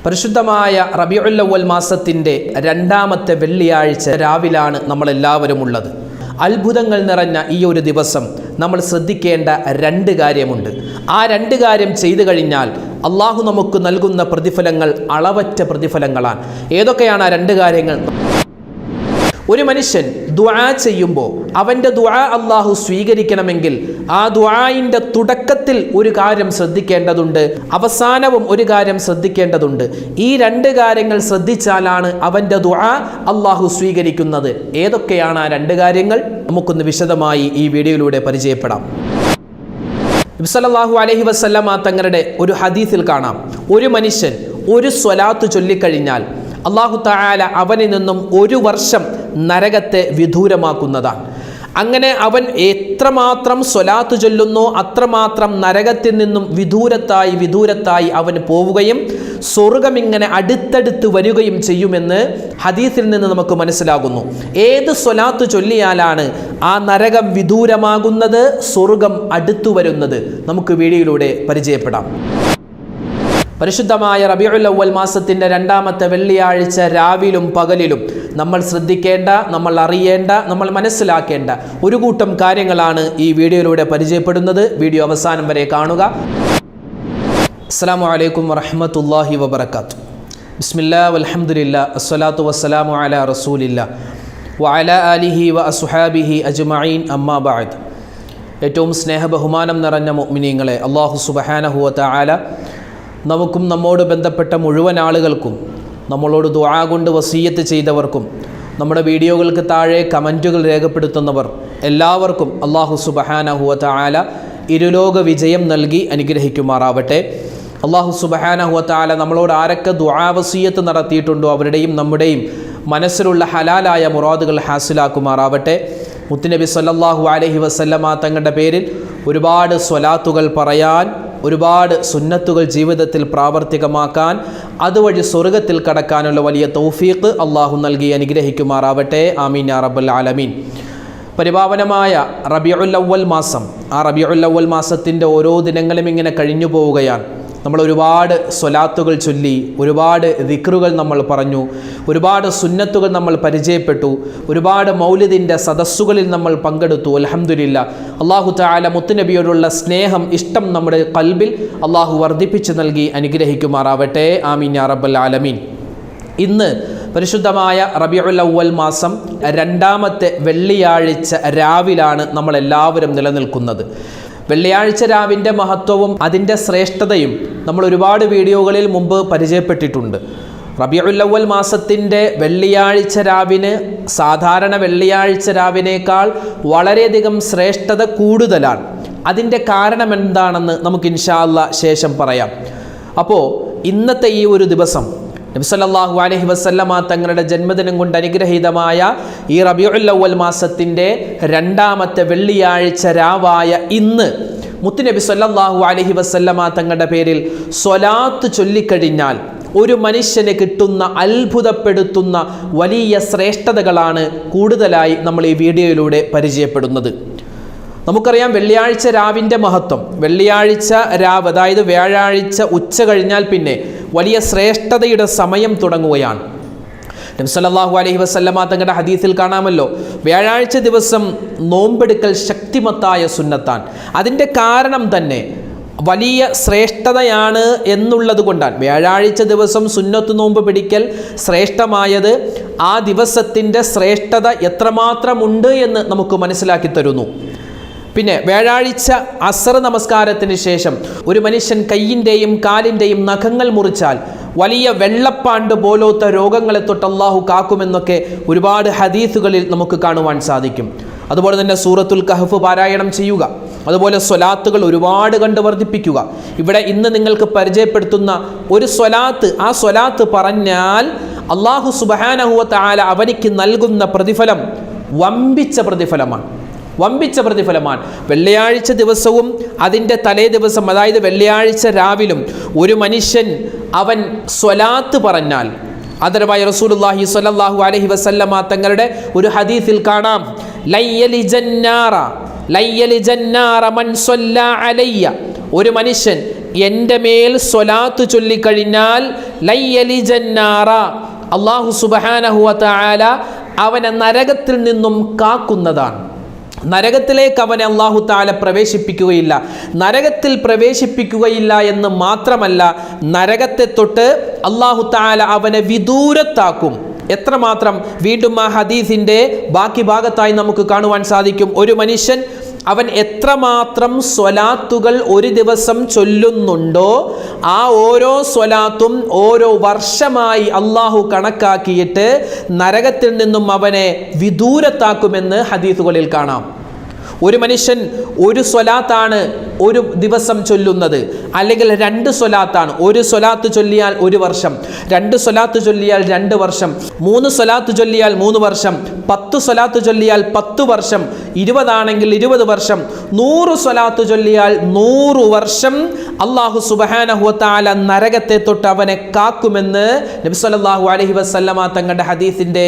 പരിശുദ്ധമായ റബീഉൽ അവ്വൽ മാസത്തിൻ്റെ രണ്ടാമത്തെ വെള്ളിയാഴ്ച രാവിലാണ് നമ്മളെല്ലാവരും ഉള്ളത്. അത്ഭുതങ്ങൾ നിറഞ്ഞ ഈ ഒരു ദിവസം നമ്മൾ ശ്രദ്ധിക്കേണ്ട രണ്ട് കാര്യമുണ്ട്. ആ രണ്ട് കാര്യം ചെയ്തു കഴിഞ്ഞാൽ അള്ളാഹു നമുക്ക് നൽകുന്ന പ്രതിഫലങ്ങൾ അളവറ്റ പ്രതിഫലങ്ങളാണ്. ഏതൊക്കെയാണ് ആ രണ്ട് കാര്യങ്ങൾ? ഒരു മനുഷ്യൻ ദുആ ചെയ്യുമ്പോൾ അവൻ്റെ ദുആ അള്ളാഹു സ്വീകരിക്കണമെങ്കിൽ ആ ദുആഇൻ്റെ തുടക്കത്തിൽ ഒരു കാര്യം ശ്രദ്ധിക്കേണ്ടതുണ്ട്, അവസാനവും ഒരു കാര്യം ശ്രദ്ധിക്കേണ്ടതുണ്ട്. ഈ രണ്ട് കാര്യങ്ങൾ ശ്രദ്ധിച്ചാലാണ് അവൻ്റെ ദുആ അള്ളാഹു സ്വീകരിക്കുന്നത്. ഏതൊക്കെയാണ് ആ രണ്ട് കാര്യങ്ങൾ? നമുക്കൊന്ന് വിശദമായി ഈ വീഡിയോയിലൂടെ പരിചയപ്പെടാം. നബി സല്ലല്ലാഹു അലൈഹി വസല്ലമ തങ്ങളുടെ ഒരു ഹദീസിൽ കാണാം, ഒരു മനുഷ്യൻ ഒരു സ്വലാത്ത് ചൊല്ലിക്കഴിഞ്ഞാൽ അല്ലാഹു തആല അവനിൽ നിന്നും ഒരു വർഷം നരകത്തെ വിദൂരമാക്കുന്നതാണ്. അങ്ങനെ അവൻ എത്രമാത്രം സ്വലാത്ത് ചൊല്ലുന്നോ അത്രമാത്രം നരകത്തിൽ നിന്നും വിദൂരത്തായി അവൻ പോവുകയും സ്വർഗം ഇങ്ങനെ അടുത്തടുത്ത് വരികയും ചെയ്യുമെന്ന് ഹദീസിൽ നിന്ന് നമുക്ക് മനസ്സിലാകുന്നു. ഏത് സ്വലാത്ത് ചൊല്ലിയാലാണ് ആ നരകം വിദൂരമാകുന്നത്, സ്വർഗം അടുത്തു വരുന്നത്? നമുക്ക് വീഡിയോയിലൂടെ പരിചയപ്പെടാം. പരിശുദ്ധമായ റബീഉൽ അവ്വൽ മാസത്തിൻ്റെ രണ്ടാമത്തെ വെള്ളിയാഴ്ച രാവിലും പകലിലും നമ്മൾ ശ്രദ്ധിക്കേണ്ട, നമ്മൾ അറിയേണ്ട, നമ്മൾ മനസ്സിലാക്കേണ്ട ഒരു കൂട്ടം കാര്യങ്ങളാണ് ഈ വീഡിയോയിലൂടെ പരിചയപ്പെടുന്നത്. വീഡിയോ അവസാനം വരെ കാണുക. അസ്സലാമു അലൈക്കും വറഹ്മത്തുള്ളാഹി വബറകാതുഹു. ബിസ്മില്ലാഹി വൽഹംദുലില്ലാഹി വസ്സലാത്തു വസ്സലാമു അലാ റസൂലില്ലാഹി വഅലാ ആലിഹി വഅസ്ഹാബിഹി അജ്മഈൻ, അമ്മാ ബഅദ്. ഏറ്റവും സ്നേഹബഹുമാനം നിറഞ്ഞ മുഅ്മിനീങ്ങളെ, അല്ലാഹു സുബ്ഹാനഹു വ തആല നമുക്കും നമ്മോട് ബന്ധപ്പെട്ട മുഴുവൻ ആളുകൾക്കും, നമ്മളോട് ദുആ കൊണ്ട് വസിയ്യത്ത് ചെയ്തവർക്കും, നമ്മുടെ വീഡിയോകൾക്ക് താഴെ കമൻറ്റുകൾ രേഖപ്പെടുത്തുന്നവർ എല്ലാവർക്കും അല്ലാഹു സുബ്ഹാനഹു വ തആല ഇരുലോക വിജയം നൽകി അനുഗ്രഹിക്കുമാറാവട്ടെ. അല്ലാഹു സുബ്ഹാനഹു വ തആല നമ്മളോട് ആരൊക്കെ ദുആ വസിയ്യത്ത് നടത്തിയിട്ടുണ്ടോ അവരുടെയും നമ്മുടെയും മനസ്സിലുള്ള ഹലാലായ മുറാദുകൾ ഹാസിലാക്കുമാറാവട്ടെ. മുത്തുനബി സല്ലല്ലാഹു അലൈഹി വസല്ലമ തങ്ങളുടെ പേരിൽ ഒരുപാട് സ്വലാത്തുകൾ പറയാൻ, ഒരുപാട് സുന്നത്തുകൾ ജീവിതത്തിൽ പ്രാവർത്തികമാക്കാൻ, അതുവഴി സ്വർഗത്തിൽ കടക്കാനുള്ള വലിയ തൗഫീഖ് അള്ളാഹു നൽകി അനുഗ്രഹിക്കുമാറാവട്ടെ. ആമീൻ യാ റബ്ബൽ ആലമീൻ. പരിപാവനമായ റബീഉൽ അവ്വൽ മാസം, ആ റബീഉൽ അവ്വൽ മാസത്തിൻ്റെ ഓരോ ദിനങ്ങളും ഇങ്ങനെ കഴിഞ്ഞു പോവുകയാണ്. നമ്മൾ ഒരുപാട് സ്വലാത്തുകൾ ചൊല്ലി, ഒരുപാട് ദിക്റുകൾ നമ്മൾ പറഞ്ഞു, ഒരുപാട് സുന്നത്തുകൾ നമ്മൾ പരിചയപ്പെട്ടു, ഒരുപാട് മൗലിദിൻ്റെ സദസ്സുകളിൽ നമ്മൾ പങ്കെടുത്തു. അൽഹംദുലില്ലാ, അല്ലാഹു തആല മുത്തുനബിയോടുള്ള സ്നേഹം, ഇഷ്ടം നമ്മുടെ ഖൽബിൽ അല്ലാഹു വർദ്ധിപ്പിച്ച് നൽകി അനുഗ്രഹിക്കുമാറാവട്ടെ. ആമീൻ യാ റബ്ബൽ ആലമീൻ. ഇന്ന് പരിശുദ്ധമായ റബീഉൽ അവ്വൽ മാസം രണ്ടാമത്തെ വെള്ളിയാഴ്ച രാവിലാണ് നമ്മളെല്ലാവരും നിലനിൽക്കുന്നത്. വെള്ളിയാഴ്ച രാവിൻ്റെ മഹത്വവും അതിൻ്റെ ശ്രേഷ്ഠതയും നമ്മൾ ഒരുപാട് വീഡിയോകളിൽ മുമ്പ് പരിചയപ്പെട്ടിട്ടുണ്ട്. റബീഉൽ അവ്വൽ മാസത്തിൻ്റെ വെള്ളിയാഴ്ച രാവിന് സാധാരണ വെള്ളിയാഴ്ച രാവിനേക്കാൾ വളരെയധികം ശ്രേഷ്ഠത കൂടുതലാണ്. അതിൻ്റെ കാരണം എന്താണെന്ന് നമുക്ക് ഇൻഷാ അല്ലാഹ് ശേഷം പറയാം. അപ്പോൾ ഇന്നത്തെ ഈ ഒരു ദിവസം നബി സല്ലല്ലാഹു അലൈഹി വസല്ലമ തങ്ങളുടെ ജന്മദിനം കൊണ്ട് അനുഗ്രഹീതമായ ഈ റബീഉൽ അവ്വൽ മാസത്തിൻ്റെ രണ്ടാമത്തെ വെള്ളിയാഴ്ച രാവായ ഇന്ന് മുത്തുനബി സല്ലല്ലാഹു അലൈഹി വസല്ലമ തങ്ങളുടെ പേരിൽ സ്വലാത്ത് ചൊല്ലിക്കഴിഞ്ഞാൽ ഒരു മനുഷ്യന് കിട്ടുന്ന അത്ഭുതപ്പെടുത്തുന്ന വലിയ ശ്രേഷ്ഠതകളാണ് കൂടുതലായി നമ്മൾ ഈ വീഡിയോയിലൂടെ പരിചയപ്പെടുന്നത്. നമുക്കറിയാം വെള്ളിയാഴ്ച രാവിൻ്റെ മഹത്വം. വെള്ളിയാഴ്ച രാവ്, അതായത് വ്യാഴാഴ്ച ഉച്ച കഴിഞ്ഞാൽ പിന്നെ വലിയ ശ്രേഷ്ഠതയുടെ സമയം തുടങ്ങുകയാണ്. നബി സല്ലല്ലാഹു അലൈഹി വസല്ലമ തങ്ങളുടെ ഹദീസിൽ കാണാമല്ലോ, വ്യാഴാഴ്ച ദിവസം നോമ്പെടുക്കൽ ശക്തിമത്തായ സുന്നത്താണ്. അതിൻ്റെ കാരണം തന്നെ വലിയ ശ്രേഷ്ഠതയാണ് എന്നുള്ളത് കൊണ്ടാണ്. വ്യാഴാഴ്ച ദിവസം സുന്നത്ത് നോമ്പ് പിടിക്കൽ ശ്രേഷ്ഠമായത് ആ ദിവസത്തിൻ്റെ ശ്രേഷ്ഠത എത്രമാത്രമുണ്ട് എന്ന് നമുക്ക് മനസ്സിലാക്കി തരുന്നു. പിന്നെ വ്യാഴാഴ്ച അസ്ർ നമസ്കാരത്തിന് ശേഷം ഒരു മനുഷ്യൻ കയ്യിൻ്റെയും കാലിൻ്റെയും നഖങ്ങൾ മുറിച്ചാൽ വലിയ വെള്ളപ്പാണ്ട് പോലത്തെ രോഗങ്ങളെ തൊട്ട് അല്ലാഹു കാക്കുമെന്നൊക്കെ ഒരുപാട് ഹദീസുകളിൽ നമുക്ക് കാണുവാൻ സാധിക്കും. അതുപോലെ തന്നെ സൂറത്തുൽ കഹ്ഫ് പാരായണം ചെയ്യുക, അതുപോലെ സ്വലാത്തുകൾ ഒരുപാട് കണ്ട് വർദ്ധിപ്പിക്കുക. ഇവിടെ ഇന്ന് നിങ്ങൾക്ക് പരിചയപ്പെടുത്തുന്ന ഒരു സ്വലാത്ത്, ആ സ്വലാത്ത് പറഞ്ഞാൽ അല്ലാഹു സുബ്ഹാനഹു വ തആല അവനിക്ക് നൽകുന്ന പ്രതിഫലം വമ്പിച്ച പ്രതിഫലമാണ്. വെള്ളിയാഴ്ച ദിവസവും അതിൻ്റെ തലേ ദിവസം, അതായത് വെള്ളിയാഴ്ച രാവിലും ഒരു മനുഷ്യൻ അവൻ സ്വലാത്ത് പറഞ്ഞാൽ, ആദരവായ റസൂലുള്ളാഹി സ്വല്ലല്ലാഹു അലൈഹി വസല്ലമ തങ്ങളുടെ ഒരു ഹദീസിൽ കാണാം, ലയ്യലിജന്നാറ മൻ സ്വല്ല അലയ്യ, ഒരു മനുഷ്യൻ എൻ്റെ മേൽ സ്വലാത്ത് ചൊല്ലിക്കഴിഞ്ഞാൽ ലയ്യലിജന്നാറ, അല്ലാഹു സുബ്ഹാനഹു വ തആല അവനെ നരകത്തിൽ നിന്നും കാക്കുന്നതാണ്. നരകത്തിലേക്ക് അവനെ അല്ലാഹു തആല പ്രവേശിപ്പിക്കുകയില്ല. നരകത്തിൽ പ്രവേശിപ്പിക്കുകയില്ല എന്ന് മാത്രമല്ല, നരകത്തെ തൊട്ട് അല്ലാഹു തആല അവനെ വിദൂരത്താക്കും. എത്രമാത്രം? വീണ്ടും ആ ഹദീസിൻ്റെ ബാക്കി ഭാഗത്തായി നമുക്ക് കാണുവാൻ സാധിക്കും. ഒരു മനുഷ്യൻ അവൻ എത്രമാത്രം സ്വലാത്തുകൾ ഒരു ദിവസം ചൊല്ലുന്നുണ്ടോ ആ ഓരോ സ്വലാത്തും ഓരോ വർഷമായി അള്ളാഹു കണക്കാക്കിയിട്ട് നരകത്തിൽ നിന്നും അവനെ വിദൂരത്താക്കുമെന്ന് ഹദീസുകളിൽ കാണാം. ഒരു മനുഷ്യൻ ഒരു സ്വലാത്താണ് ഒരു ദിവസം ചൊല്ലുന്നത്, അല്ലെങ്കിൽ 2 സ്വലാത്താണ്. ഒരു സ്വലാത്ത് ചൊല്ലിയാൽ 1 വർഷം, 2 സ്വലാത്ത് ചൊല്ലിയാൽ 2 വർഷം, 3 സ്വലാത്ത് ചൊല്ലിയാൽ 3 വർഷം, 10 സ്വലാത്ത് ചൊല്ലിയാൽ 10 വർഷം, 20 ആണെങ്കിൽ 20 വർഷം, 100 സ്വലാത്ത് ചൊല്ലിയാൽ 100 വർഷം അല്ലാഹു സുബ്ഹാനഹു വ തആല നരകത്തെ തൊട്ട് അവനെ കാക്കുമെന്ന് നബി സല്ലല്ലാഹു അലൈഹി വസല്ലമ തങ്ങളുടെ ഹദീസിൻ്റെ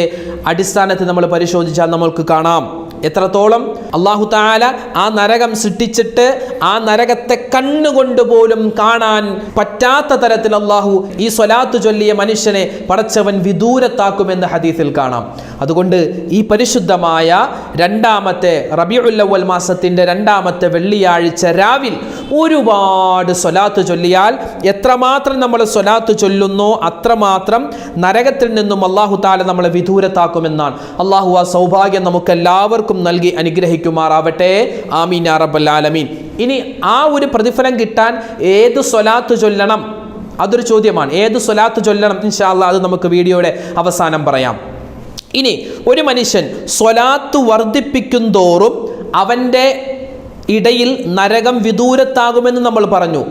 അടിസ്ഥാനത്തിൽ നമ്മൾ പരിശോധിച്ചാൽ നമുക്ക് കാണാം. എത്രത്തോളം അല്ലാഹു തആല ആ നരകം സൃഷ്ടിച്ചിട്ട് ആ നരകത്തെ കണ്ണുകൊണ്ട് പോലും കാണാൻ പറ്റാത്ത തരത്തിൽ അല്ലാഹു ഈ സ്വലാത്ത് ചൊല്ലിയ മനുഷ്യനെ പടച്ചവൻ വിദൂരത്താക്കുമെന്ന് ഹദീസിൽ കാണാം. അതുകൊണ്ട് ഈ പരിശുദ്ധമായ 2ാമത്തെ റബീഉൽ അവ്വൽ മാസത്തിൻ്റെ 2ാമത്തെ വെള്ളിയാഴ്ച രാവിൽ ഒരുപാട് സ്വലാത്ത് ചൊല്ലിയാൽ, എത്രമാത്രം നമ്മൾ സ്വലാത്ത് ചൊല്ലുന്നോ അത്രമാത്രം നരകത്തിൽ നിന്നും അല്ലാഹു തആല നമ്മളെ വിദൂരത്താക്കുമെന്നാണ്. അല്ലാഹു ആ സൗഭാഗ്യം നമുക്ക് എല്ലാവർക്കും നൽകി അനുഗ്രഹിക്കുമാറാവട്ടെ. ആമീൻ യാ റബ്ബൽ ആലമീൻ. ഇനി ആ ഒരു പ്രതിഫലം കിട്ടാൻ ഏത് സ്വലാത്ത് ചൊല്ലണം? അതൊരു ചോദ്യമാണ്. ഏത് സ്വലാത്ത് ചൊല്ലണം? ഇൻഷാ അല്ലാഹ് അത് നമുക്ക് വീഡിയോയുടെ അവസാനം പറയാം. ഇനി ഒരു മനുഷ്യൻ സ്വലാത്ത് വർദ്ധിപ്പിക്കും തോറും അവൻ്റെ ഇടയിൽ നരകം വിദൂരത്താകുമെന്ന് നമ്മൾ പറഞ്ഞു.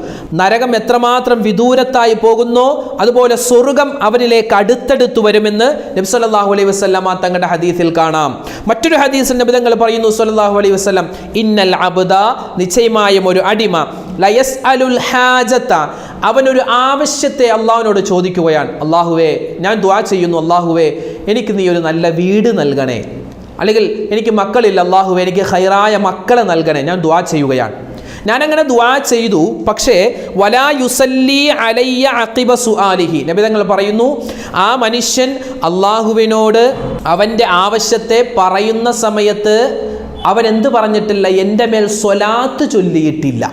നരകം എത്രമാത്രം വിദൂരത്തായി പോകുന്നോ അതുപോലെ സ്വർഗം അവനിലേക്ക് അടുത്തടുത്ത് വരുമെന്ന് നബി സല്ലല്ലാഹു അലൈഹി വസല്ലമ തങ്ങളുടെ ഹദീസിൽ കാണാം. മറ്റൊരു ഹദീസിൽ നബി തങ്ങൾ പറയുന്നു സല്ലല്ലാഹു അലൈഹി വസല്ലം, ഇന്നൽ അബ്ദ, നിശ്ചയമായും ഒരു അടിമ, ലയസ്അലുൽ ഹാജത, അവനൊരു ആവശ്യത്തെ അള്ളാഹുവിനോട് ചോദിക്കുകയാണ്. അള്ളാഹുവേ, ഞാൻ ദുആ ചെയ്യുന്നു, അള്ളാഹുവേ എനിക്ക് നീ ഒരു നല്ല വീട് നൽകണേ, അല്ലെങ്കിൽ എനിക്ക് മക്കളില്ല, അല്ലാഹുവേ എനിക്ക് ഖൈറായ മക്കളെ നൽകണേ, ഞാൻ ദുആ ചെയ്യുകയാണ്. ഞാനങ്ങനെ ദുആ ചെയ്തു, പക്ഷേ വലാ യുസല്ലി അലയ്യ അഖിബ സുആലിഹി, നബി തങ്ങൾ പറയുന്നു ആ മനുഷ്യൻ അള്ളാഹുവിനോട് അവൻ്റെ ആവശ്യത്തെ പറയുന്ന സമയത്ത് അവൻ എന്ത് പറഞ്ഞിട്ടില്ല? എൻ്റെ മേൽ സ്വലാത്ത് ചൊല്ലിയിട്ടില്ല.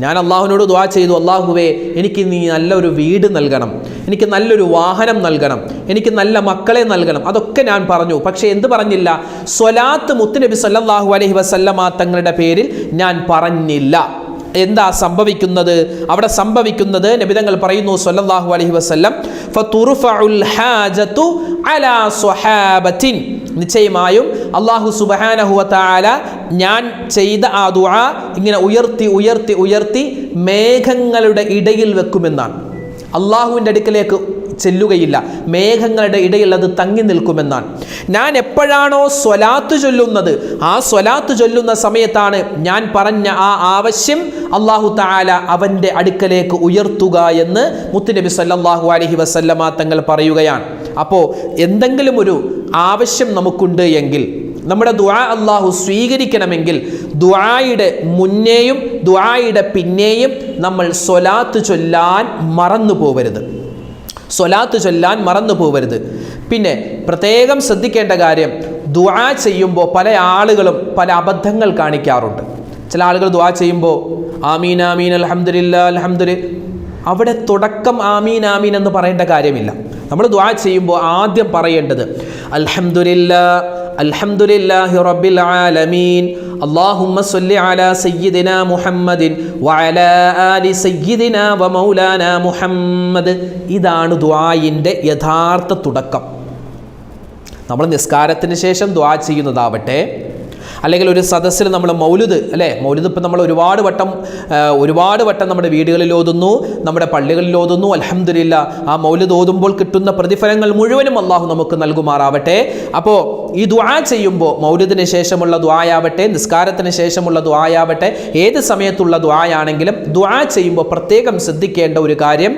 ഞാൻ അള്ളാഹുവിനോട് ദുആ ചെയ്തു, അള്ളാഹുവേ എനിക്ക് നീ നല്ലൊരു വീട് നൽകണം, എനിക്ക് നല്ലൊരു വാഹനം നൽകണം, എനിക്ക് നല്ല മക്കളെ നൽകണം, അതൊക്കെ ഞാൻ പറഞ്ഞു. പക്ഷേ എന്ത് പറഞ്ഞില്ല? സ്വലാത്ത് മുത്തുനബി സല്ലല്ലാഹു അലൈഹി വസല്ലമ തങ്ങളുടെ പേരിൽ ഞാൻ പറഞ്ഞില്ല. എന്താ സംഭവിക്കുന്നത്? അവിടെ സംഭവിക്കുന്നത് നബി തങ്ങൾ പറയുന്നു സല്ലല്ലാഹു അലൈഹി വസല്ലം, ഫതുർഫഉൽ ഹാജതു അലാ സ്വഹാബത്തിൻ, നിശ്ചയമായും അല്ലാഹു സുബ്ഹാനഹു വ തആല ഞാൻ ചെയ്ത ആ ദുആ ഇങ്ങനെ ഉയർത്തി ഉയർത്തി ഉയർത്തി മേഘങ്ങളുടെ ഇടയിൽ വെക്കുമെന്നാണ്. അള്ളാഹുവിൻ്റെ അടുക്കലേക്ക് ചെല്ലുകയില്ല, മേഘങ്ങളുടെ ഇടയിൽ അത് തങ്ങി നിൽക്കുമെന്നാണ്. ഞാൻ എപ്പോഴാണോ സ്വലാത്ത് ചൊല്ലുന്നത് ആ സ്വലാത്ത് ചൊല്ലുന്ന സമയത്താണ് ഞാൻ പറഞ്ഞ ആ ആവശ്യം അല്ലാഹു തആല അവൻ്റെ അടുക്കലേക്ക് ഉയർത്തുക എന്ന് മുത്തുനബി സല്ലല്ലാഹു അലൈഹി വസല്ലമ തങ്ങൾ പറയുകയാണ്. അപ്പോൾ എന്തെങ്കിലും ഒരു ആവശ്യം നമുക്കുണ്ട് എങ്കിൽ, നമ്മുടെ ദുആ അല്ലാഹു സ്വീകരിക്കണമെങ്കിൽ ദുആയുടെ മുന്നേയും ദുആയുടെ പിന്നെയും നമ്മൾ സ്വലാത്ത് ചൊല്ലാൻ മറന്നു പോകരുത്. സ്വലാത്ത് ചൊല്ലാൻ മറന്നു പോകരുത്. പിന്നെ പ്രത്യേകം ശ്രദ്ധിക്കേണ്ട കാര്യം, ദുആ ചെയ്യുമ്പോൾ പല ആളുകളും പല അബദ്ധങ്ങൾ കാണിക്കാറുണ്ട്. ചില ആളുകൾ ദുആ ചെയ്യുമ്പോൾ ആമീൻ ആമീൻ അൽഹംദുലില്ലാ അൽഹംദുലില്ലാ, അവിടെ തുടക്കം ആമീൻ ആമീൻ എന്ന് പറയേണ്ട കാര്യമില്ല. നമ്മൾ ദുആ ചെയ്യുമ്പോൾ ആദ്യം പറയേണ്ടത് അൽഹംദുലില്ലാ അൽഹംദുലില്ലാഹി റബ്ബിൽ ആലമീൻ അല്ലാഹുമ്മ സ്വല്ലി അലാ സയ്യിദിനാ മുഹമ്മദിൻ വഅലാ ആലി സയ്യിദിനാ വമൗലാനാ മുഹമ്മദ്. ഇതാണ് ദുആയിൻ്റെ യഥാർത്ഥ തുടക്കം. നമ്മൾ നിസ്കാരത്തിന് ശേഷം ദുആ ചെയ്യുന്നതാവട്ടെ, അല്ലെങ്കിൽ ഒരു സദസ്സിൽ നമ്മൾ മൗലിദ്, അല്ലേ, മൗലിദ് ഇപ്പം നമ്മൾ ഒരുപാട് വട്ടം നമ്മുടെ വീടുകളിൽ ഓതുന്നു, നമ്മുടെ പള്ളികളിൽ ഓതുന്നു. അൽഹംദുലില്ലാ, ആ മൗലിദ് ഓതുമ്പോൾ കിട്ടുന്ന പ്രതിഫലങ്ങൾ മുഴുവനും അള്ളാഹു നമുക്ക് നൽകുമാറാവട്ടെ. അപ്പോൾ ഈ ദുആ ചെയ്യുമ്പോൾ മൗലിദിന് ശേഷമുള്ള ദുആയാവട്ടെ, നിസ്കാരത്തിന് ശേഷമുള്ള ദുആയാവട്ടെ, ഏത് സമയത്തുള്ള ദുആയാണെങ്കിലും ദുആ ചെയ്യുമ്പോൾ പ്രത്യേകം ശ്രദ്ധിക്കേണ്ട ഒരു കാര്യം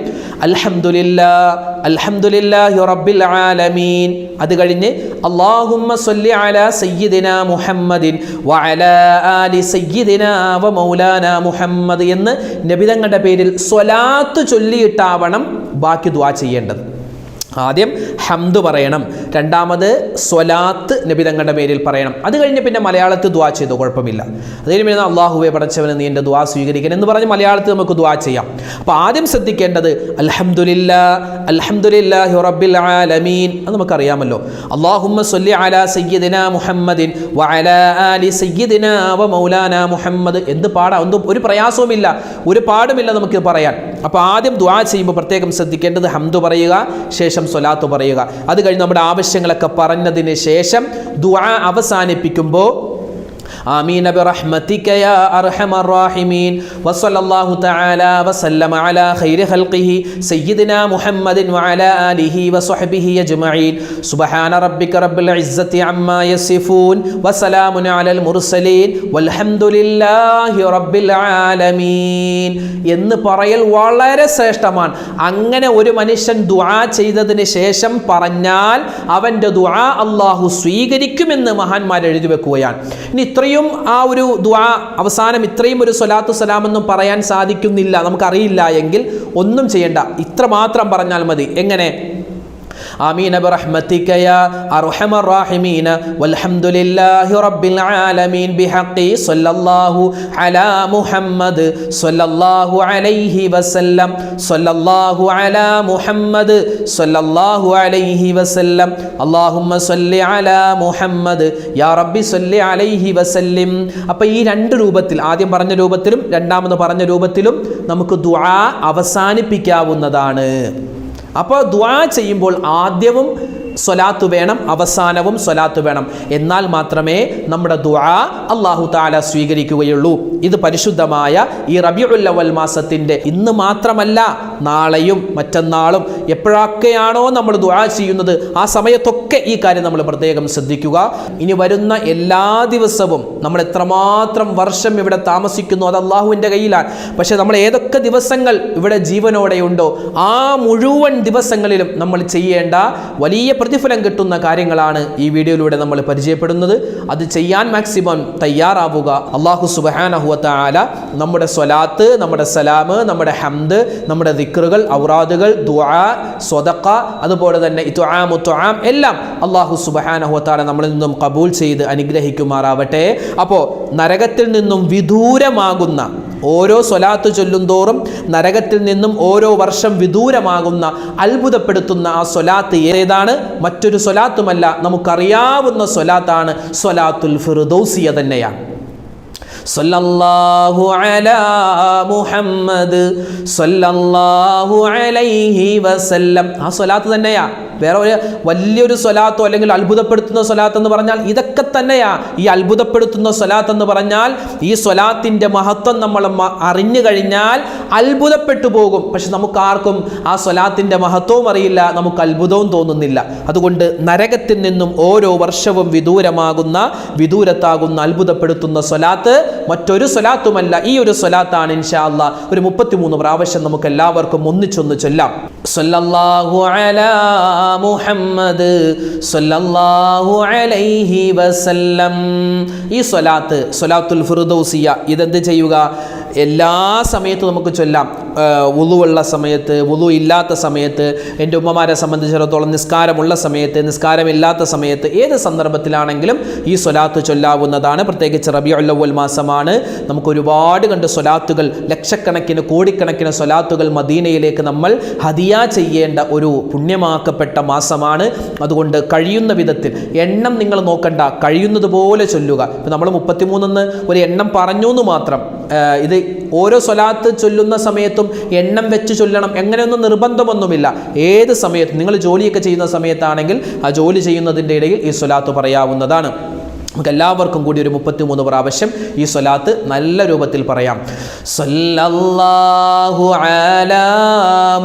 അൽഹംദുലില്ലാഹി റബ്ബിൽ ആലമീൻ. അത് കഴിഞ്ഞ് അല്ലാഹുമ്മ സ്വല്ലി അലാ സയ്യിദിനാ മുഹമ്മദിൻ വഅലാ ആലി സയ്യിദിനാ വ മൗലാനാ മുഹമ്മദ് എന്ന് നബിതങ്ങളുടെ പേരിൽ സ്വലാത്ത് ചൊല്ലിയിട്ടാവണം ബാക്കി ദുആ ചെയ്യേണ്ടത്. ആദ്യം ഹംദ് പറയണം, രണ്ടാമത് സ്വലാത്ത് നബിതങ്ങളുടെ പേരിൽ പറയണം. അത് കഴിഞ്ഞ് പിന്നെ മലയാളത്തിൽ ദുആ ചെയ്തോ കുഴപ്പമില്ല. അത് കഴിഞ്ഞ് പിന്നെ അല്ലാഹുവേ പടച്ചവനെ നീ എൻ്റെ ദുആ സ്വീകരിക്കണം എന്ന് പറഞ്ഞ് മലയാളത്തിൽ നമുക്ക് ദുആ ചെയ്യാം. അപ്പോൾ ആദ്യം ശ്രദ്ധിക്കേണ്ടത് അൽഹംദുലില്ലാഹി റബ്ബിൽ ആലമീൻ അത് നമുക്കറിയാമല്ലോ. അല്ലാഹുമ്മ സ്വല്ലി അലാ സയ്യിദിനാ മുഹമ്മദിൻ വഅലാ ആലി സയ്യിദിനാ വ മൗലാനാ മുഹമ്മദ്. എന്ത് പാടാ, ഒന്നും ഒരു പ്രയാസവുമില്ല, ഒരു പാടുമില്ല നമുക്ക് പറയാൻ. അപ്പോൾ ആദ്യം ദുആ ചെയ്യുമ്പോൾ പ്രത്യേകം ശ്രദ്ധിക്കേണ്ടത് ഹംദ് പറയുക, ശേഷം സ്വലാത്ത് പറയുക. അത് കഴിഞ്ഞ് നമ്മുടെ ആവശ്യങ്ങളൊക്കെ പറഞ്ഞതിന് ശേഷം ദുആ അവസാനിപ്പിക്കുമ്പോൾ ആമീൻ ബിറഹ്മതിക യാ അർഹമർ റഹീമീൻ വസല്ലല്ലാഹു തആല വസല്ലമ അലാ ഖൈരി ഖൽഖിഹി സയ്യിദിനാ മുഹമ്മദിൻ വഅലാ ആലിഹി വസ്വഹ്ബിഹി അജ്മഈൻ സുബ്ഹാന റബ്ബിക റബ്ബിൽ ഇസ്സതി അമ്മാ യസിഫൂൻ വസലാമുൻ അലൽ മുർസലീൻ വൽഹംദുലില്ലാഹി റബ്ബിൽ ആലമീൻ എന്ന് പറയൽ വളരെ ശ്രേഷ്ഠമാണ്. അങ്ങനെ ഒരു മനുഷ്യൻ ദുആ ചെയ്തതിന് ശേഷം പറഞ്ഞാൽ അവൻ്റെ ദുആ അല്ലാഹു സ്വീകരിക്കുമെന്ന് മഹാന്മാർ എഴുതി വെക്കുകയാണ്. ഇനി ഇത്രയും ആ ഒരു ദുആ അവസാനം ഇത്രയും ഒരു സ്വലാത്തു സലാമെന്നും പറയാൻ സാധിക്കുന്നില്ല, നമുക്കറിയില്ല എങ്കിൽ ഒന്നും ചെയ്യണ്ട, ഇത്ര മാത്രം പറഞ്ഞാൽ മതി. എങ്ങനെ? ആമീൻ ബിറഹ്മതിക യാ അർഹമർ റഹീമീൻ വൽഹംദുലില്ലാഹി റബ്ബിൽ ആലമീൻ ബിഹഖി സ്വല്ലല്ലാഹു അലാ മുഹമ്മദ് സ്വല്ലല്ലാഹു അലൈഹി വസല്ലം സ്വല്ലല്ലാഹു അലാ മുഹമ്മദ് സ്വല്ലല്ലാഹു അലൈഹി വസല്ലം അല്ലാഹുമ്മ സ്വല്ലി അലാ മുഹമ്മദ് യാ റബ്ബി സ്വല്ലി അലൈഹി വസല്ലിം. അപ്പോൾ ഈ രണ്ട് രൂപത്തിൽ, ആദ്യം പറഞ്ഞ രൂപത്തിലും രണ്ടാമത് പറഞ്ഞ രൂപത്തിലും നമുക്ക് ദുആ അവസാനിപ്പിക്കാവുന്നതാണ്. അപ്പോൾ ദുആ ചെയ്യുമ്പോൾ ആദ്യവും സ്വലാത്ത് വേണം, അവസാനവും സ്വലാത്ത് വേണം. എന്നാൽ മാത്രമേ നമ്മുടെ ദുആ അല്ലാഹു തആല സ്വീകരിക്കുകയുള്ളൂ. ഇത് പരിശുദ്ധമായ ഈ റബീഉൽ അവൽ മാസത്തിൻ്റെ ഇന്ന് മാത്രമല്ല, നാളെയും മറ്റന്നാളും എപ്പോഴൊക്കെയാണോ നമ്മൾ ദുആ ചെയ്യുന്നത് ആ സമയത്തൊക്കെ ഈ കാര്യം നമ്മൾ പ്രത്യേകം ശ്രദ്ധിക്കുക. ഇനി വരുന്ന എല്ലാ ദിവസവും നമ്മൾ എത്രമാത്രം വർഷം ഇവിടെ താമസിക്കുന്നു അത് അല്ലാഹുവിൻ്റെ കയ്യിലാണ്. പക്ഷേ നമ്മൾ ഏതൊക്കെ ദിവസങ്ങൾ ഇവിടെ ജീവനോടെയുണ്ടോ ആ മുഴുവൻ ദിവസങ്ങളിലും നമ്മൾ ചെയ്യേണ്ട വലിയ പ്രതിഫലം കിട്ടുന്ന കാര്യങ്ങളാണ് ഈ വീഡിയോയിലൂടെ നമ്മൾ പരിചയപ്പെടുന്നത്. അത് ചെയ്യാൻ മാക്സിമം തയ്യാറാവുക. അല്ലാഹു സുബ്ഹാനഹു വ തആല നമ്മുടെ സ്വലാത്ത്, നമ്മുടെ സലാം, നമ്മുടെ ഹംദ്, നമ്മുടെ ദിക്റുകൾ, ഔറാദുകൾ, ദുആ, സ്വദഖ, അതുപോലെ തന്നെ ഇത്ആമു തുആം എല്ലാം അല്ലാഹു സുബ്ഹാനഹു വ തആല നമ്മളിൽ നിന്നും ഖബൂൽ ചെയ്ത് അനുഗ്രഹിക്കുമാറാവട്ടെ. അപ്പോൾ നരകത്തിൽ നിന്നും വിദൂരമാകുന്ന ഓരോ സ്വലാത്ത് ചൊല്ലുന്തോറും നരകത്തിൽ നിന്നും ഓരോ വർഷം വിദൂരമാകുന്ന അത്ഭുതപ്പെടുത്തുന്ന ആ സ്വലാത്ത് ഏതാണ്? മറ്റൊരു സ്വലാത്തുമല്ല, നമുക്കറിയാവുന്ന സ്വലാത്താണ് സ്വലാത്തുൽ ഫിർദൗസിയ തന്നെയാണ്. സല്ലല്ലാഹു അലാ മുഹമ്മദ് സല്ലല്ലാഹു അലൈഹി വസല്ലം. ആ സ്വലാത്ത് തന്നെയാ, വേറെ ഒരു വലിയൊരു സ്വലാത്തോ അല്ലെങ്കിൽ അത്ഭുതപ്പെടുത്തുന്ന സ്വലാത്ത് എന്ന് പറഞ്ഞാൽ ഇതൊക്കെ തന്നെയാ. ഈ അത്ഭുതപ്പെടുത്തുന്ന സ്വലാത്ത് എന്ന് പറഞ്ഞാൽ ഈ സ്വലാത്തിൻ്റെ മഹത്വം നമ്മൾ അറിഞ്ഞു കഴിഞ്ഞാൽ അത്ഭുതപ്പെട്ടു പോകും. പക്ഷെ നമുക്കാർക്കും ആ സ്വലാത്തിൻ്റെ മഹത്വവും അറിയില്ല, നമുക്ക് അത്ഭുതവും തോന്നുന്നില്ല. അതുകൊണ്ട് നരകത്തിൽ നിന്നും ഓരോ വർഷവും വിദൂരത്താകുന്ന അത്ഭുതപ്പെടുത്തുന്ന സ്വലാത്ത് മറ്റൊരു സ്വലാത്തുമല്ല, ഈ ഒരു സ്വലാത്താണ്. ഇൻഷാ അല്ലാഹ് ഒരു 33 പ്രാവശ്യം നമുക്ക് എല്ലാവർക്കും ഒന്നിച്ചൊന്ന് ചൊല്ലാം. സല്ലല്ലാഹു അലാ മുഹമ്മദ് സല്ലല്ലാഹു അലൈഹി വസല്ലം. ഈ സ്വലാത്ത് സ്വലാത്തുൽ ഫിർദൗസിയ ഇതെന്ത് ചെയ്യുക? എല്ലാ സമയത്തും നമുക്ക് ചൊല്ലാം. വുളൂഉള്ള സമയത്ത്, വുളൂ ഇല്ലാത്ത സമയത്ത്, എൻ്റെ ഉമ്മമാരെ സംബന്ധിച്ചിടത്തോളം നിസ്കാരമുള്ള സമയത്ത്, നിസ്കാരമില്ലാത്ത സമയത്ത്, ഏത് സന്ദർഭത്തിലാണെങ്കിലും ഈ സ്വലാത്ത് ചൊല്ലാവുന്നതാണ്. പ്രത്യേകിച്ച് റബീഉൽ അവ്വൽ മാസമാണ്. നമുക്ക് ഒരുപാട് സ്വലാത്തുകൾ, ലക്ഷക്കണക്കിന് കോടിക്കണക്കിന് സ്വലാത്തുകൾ മദീനയിലേക്ക് നമ്മൾ ഹദിയ ചെയ്യേണ്ട ഒരു പുണ്യമാക്കപ്പെട്ട മാസമാണ്. അതുകൊണ്ട് കഴിയുന്ന വിധത്തിൽ എണ്ണം നിങ്ങൾ നോക്കണ്ട, കഴിയുന്നത് പോലെ ചൊല്ലുക. ഇപ്പം നമ്മൾ 33 ഒരു എണ്ണം പറഞ്ഞു എന്ന് മാത്രം. ഇത് ഓരോ സ്വലാത്ത് ചൊല്ലുന്ന സമയത്തും എണ്ണം വെച്ച് ചൊല്ലണം എങ്ങനെയൊന്നും നിർബന്ധമൊന്നുമില്ല. ഏത് സമയത്തും നിങ്ങൾ ജോലിയൊക്കെ ചെയ്യുന്ന സമയത്താണെങ്കിൽ ആ ജോലി ചെയ്യുന്നതിൻ്റെ ഇടയിൽ ഈ സ്വലാത്ത് പറയാവുന്നതാണ്. നമുക്ക് എല്ലാവർക്കും കൂടി ഒരു 33 പ്രാവശ്യം ഈ സ്വലാത്ത് നല്ല രൂപത്തിൽ പറയാം. സല്ലല്ലാഹു അലാ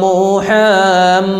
മുഹമ്മദ്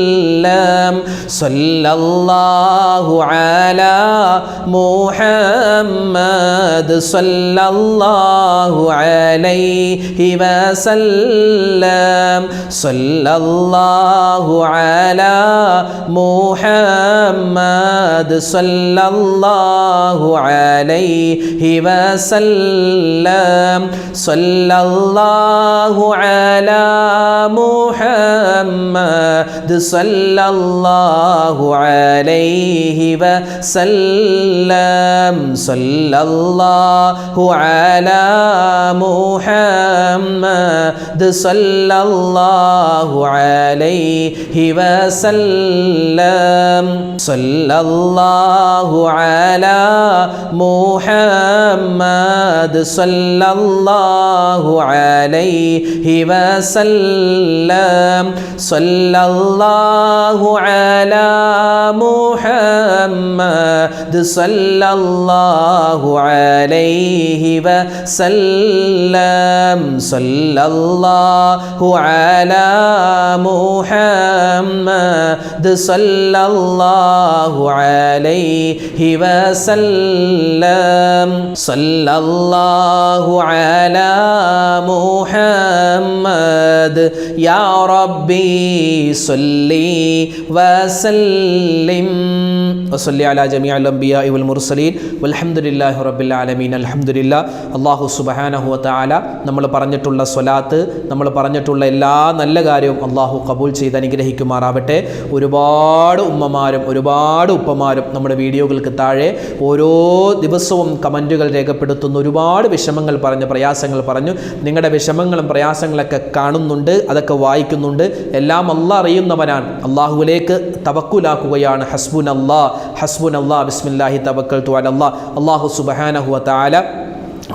وسلم صلى الله على محمد صلى الله عليه وسلم صلى الله على محمد صلى الله عليه وسلم صلى الله على محمد صلى الله عليه وسلم صلى الله على محمد صلى الله عليه وسلم صلى الله على محمد صلى الله عليه وسلم صلى الله على محمد صلى الله عليه وسلم صلى الله على محمد صلى الله عليه وسلم صلى الله على محمد يا ربي صل وسلم وصلي على جميع الأنبياء والمرسلين والحمد لله رب العالمين الحمد لله അല്ലാഹു സുബ്ഹാനഹു വ തആല നമ്മൾ പറഞ്ഞിട്ടുള്ള സ്വലാത്ത് നമ്മൾ പറഞ്ഞിട്ടുള്ള എല്ലാ നല്ല കാര്യവും അല്ലാഹു ഖബൂൽ ചെയ്ത് അനുഗ്രഹിക്കുമാറാവട്ടെ. ഒരുപാട് ഉമ്മമാരും ഒരുപാട് ഉപ്പമാരും നമ്മുടെ വീഡിയോകൾക്ക് താഴെ ഓരോ ദിവസവും കമൻറ്റുകൾ രേഖപ്പെടുത്തുന്ന ഒരുപാട് വിഷമങ്ങൾ പറഞ്ഞു, പ്രയാസങ്ങൾ പറഞ്ഞു. നിങ്ങളുടെ വിഷമങ്ങളും പ്രയാസങ്ങളൊക്കെ കാണുന്നുണ്ട്, അതൊക്കെ വായിക്കുന്നുണ്ട്. എല്ലാം അല്ലാഹ് അറിയുന്നവനാണ്. അല്ലാഹുവിലേക്ക് തവക്കുലാക്കുകയാണ്. ഹസ്ബുനല്ലാഹ് ബിസ്മില്ലാഹി തവക്കൽതു അലല്ലാഹ്. അല്ലാഹു സുബ്ഹാനഹു വ തആല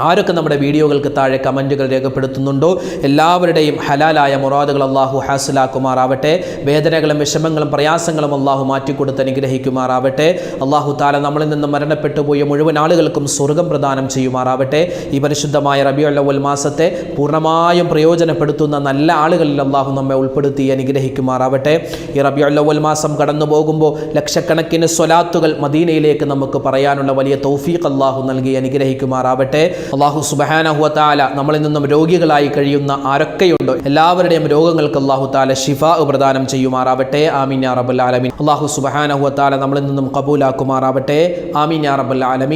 ആരൊക്കെ നമ്മുടെ വീഡിയോകൾക്ക് താഴെ കമൻറ്റുകൾ രേഖപ്പെടുത്തുന്നുണ്ടോ എല്ലാവരുടെയും ഹലാലായ മുറാദുകൾ അല്ലാഹു ഹാസിലാക്കുമാറാവട്ടെ. വേദനകളും വിഷമങ്ങളും പ്രയാസങ്ങളും അല്ലാഹു മാറ്റിക്കൊടുത്ത് അനുഗ്രഹിക്കുമാറാവട്ടെ. അല്ലാഹു തആല നമ്മളിൽ നിന്ന് മരണപ്പെട്ടു പോയ മുഴുവൻ ആളുകൾക്കും സ്വർഗ്ഗം പ്രദാനം ചെയ്യുമാറാവട്ടെ. ഈ പരിശുദ്ധമായ റബീഉൽ അവ്വൽ മാസത്തെ പൂർണ്ണമായും പ്രയോജനപ്പെടുത്തുന്ന നല്ല ആളുകളിൽ അല്ലാഹു നമ്മെ ഉൾപ്പെടുത്തി അനുഗ്രഹിക്കുമാറാവട്ടെ. ഈ റബീഉൽ അവ്വൽ മാസം കടന്നു പോകുമ്പോൾ ലക്ഷക്കണക്കിന് സ്വലാത്തുകൾ മദീനയിലേക്ക് നമുക്ക് പറയാനുള്ള വലിയ തൗഫീഖ് അല്ലാഹു നൽകി അനുഗ്രഹിക്കുമാറാവട്ടെ. അല്ലാഹു സുബ്ഹാനഹു വ തആല നമ്മളിൽ നിന്നും രോഗികളായി കഴിയുന്ന ആരൊക്കെയുണ്ടോ എല്ലാവരുടെയും രോഗങ്ങൾക്ക് അല്ലാഹു തആല ശിഫാ പ്രദാനം ചെയ്യുമാറാവട്ടെ. ആമീൻ യാ റബ്ബൽ ആലമീൻ. അല്ലാഹു സുബ്ഹാനഹു വ തആല നമ്മളിൽ നിന്നും ഖബൂലാക്കുമാറാവട്ടെ. ആമീൻ യാ റബ്ബൽ ആലമീൻ.